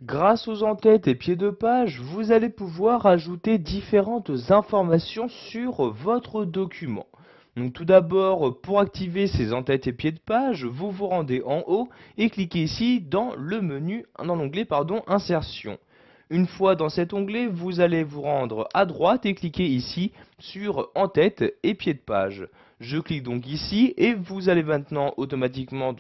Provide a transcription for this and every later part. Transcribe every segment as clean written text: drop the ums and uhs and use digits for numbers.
Grâce aux en-têtes et pieds de page, vous allez pouvoir ajouter différentes informations sur votre document. Donc tout d'abord, pour activer ces en-têtes et pieds de page, vous vous rendez en haut et cliquez ici dans le menu, dans l'onglet Insertion. Une fois dans cet onglet, vous allez vous rendre à droite et cliquer ici sur en-tête et pieds de page. Je clique donc ici et vous allez maintenant automatiquement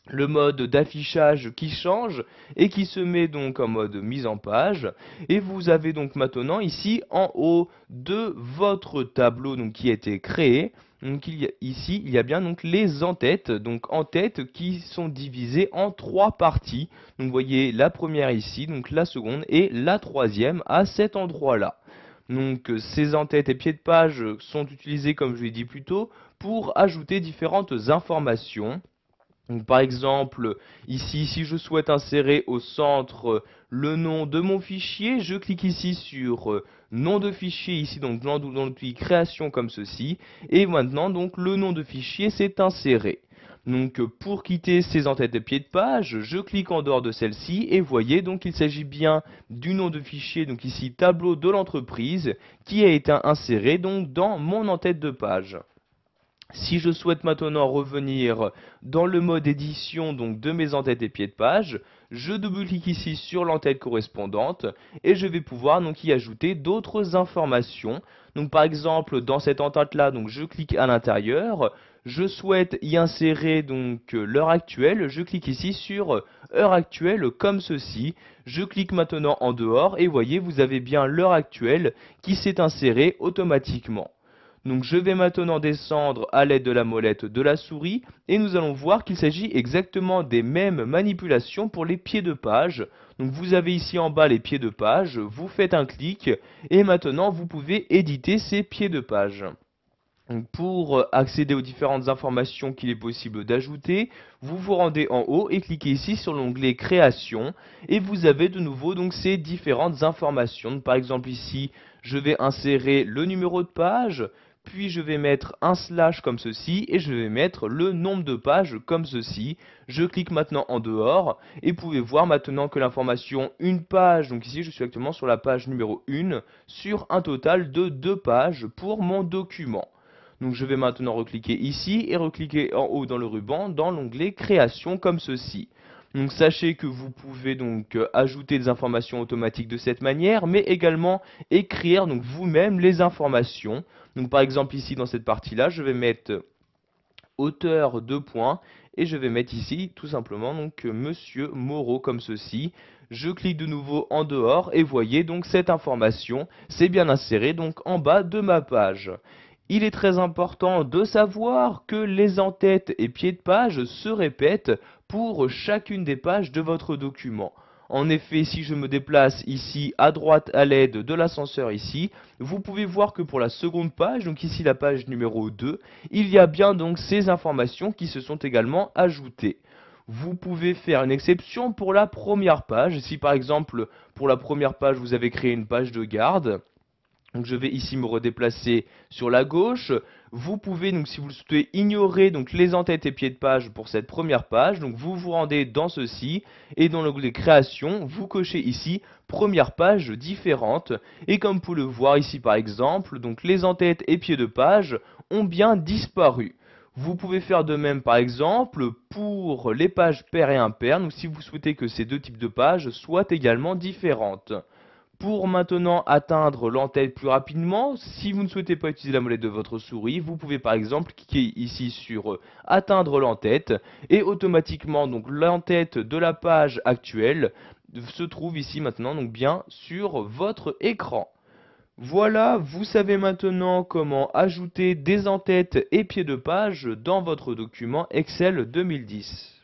le mode d'affichage qui change et qui se met donc en mode mise en page, et vous avez donc maintenant ici en haut de votre tableau donc qui a été créé, donc ici il y a bien donc les en-têtes, donc en-têtes qui sont divisées en trois parties. Donc vous voyez la première ici, donc la seconde et la troisième à cet endroit là. Donc ces en-têtes et pieds de page sont utilisés, comme je l'ai dit plus tôt, pour ajouter différentes informations. Donc, par exemple, ici, si je souhaite insérer au centre le nom de mon fichier, je clique ici sur nom de fichier, ici donc dans l'outil création comme ceci, et maintenant donc le nom de fichier s'est inséré. Donc pour quitter ces en-têtes et pieds de page, je clique en dehors de celle-ci et voyez donc il s'agit bien du nom de fichier, donc ici tableau de l'entreprise, qui a été inséré donc dans mon en-tête de page. Si je souhaite maintenant revenir dans le mode édition donc de mes en-têtes et pieds de page, je double-clique ici sur l'en-tête correspondante et je vais pouvoir donc y ajouter d'autres informations. Donc par exemple dans cette en-tête là, donc je clique à l'intérieur, je souhaite y insérer donc l'heure actuelle, je clique ici sur heure actuelle comme ceci. Je clique maintenant en dehors et voyez vous avez bien l'heure actuelle qui s'est insérée automatiquement. Donc je vais maintenant descendre à l'aide de la molette de la souris et nous allons voir qu'il s'agit exactement des mêmes manipulations pour les pieds de page. Donc vous avez ici en bas les pieds de page, vous faites un clic et maintenant vous pouvez éditer ces pieds de page. Donc pour accéder aux différentes informations qu'il est possible d'ajouter, vous vous rendez en haut et cliquez ici sur l'onglet création et vous avez de nouveau donc ces différentes informations. Donc, par exemple ici, je vais insérer le numéro de page, puis je vais mettre un slash comme ceci et je vais mettre le nombre de pages comme ceci. Je clique maintenant en dehors et vous pouvez voir maintenant que l'information une page, donc ici je suis actuellement sur la page numéro 1 sur un total de 2 pages pour mon document. Donc je vais maintenant recliquer ici et recliquer en haut dans le ruban dans l'onglet création comme ceci. Donc sachez que vous pouvez donc ajouter des informations automatiques de cette manière, mais également écrire donc vous-même les informations. Donc par exemple ici dans cette partie-là, je vais mettre auteur de points et je vais mettre ici tout simplement donc Monsieur Moreau comme ceci. Je clique de nouveau en dehors et voyez donc cette information c'est bien inséré donc en bas de ma page. Il est très important de savoir que les en-têtes et pieds de page se répètent pour chacune des pages de votre document. En effet, si je me déplace ici à droite à l'aide de l'ascenseur ici, vous pouvez voir que pour la seconde page, donc ici la page numéro 2, il y a bien donc ces informations qui se sont également ajoutées. Vous pouvez faire une exception pour la première page. Si par exemple pour la première page vous avez créé une page de garde, donc je vais ici me redéplacer sur la gauche. Vous pouvez, donc si vous le souhaitez, ignorer donc les en-têtes et pieds de page pour cette première page. Donc vous vous rendez dans ceci et dans l'onglet création, vous cochez ici première page différente. Et comme vous pouvez le voir ici par exemple, donc les en-têtes et pieds de page ont bien disparu. Vous pouvez faire de même par exemple pour les paires et impaires, donc si vous souhaitez que ces deux types de pages soient également différentes. Pour maintenant atteindre l'entête plus rapidement, si vous ne souhaitez pas utiliser la molette de votre souris, vous pouvez par exemple cliquer ici sur atteindre l'entête et automatiquement donc l'entête de la page actuelle se trouve ici maintenant donc bien sur votre écran. Voilà, vous savez maintenant comment ajouter des en-têtes et pieds de page dans votre document Excel 2010.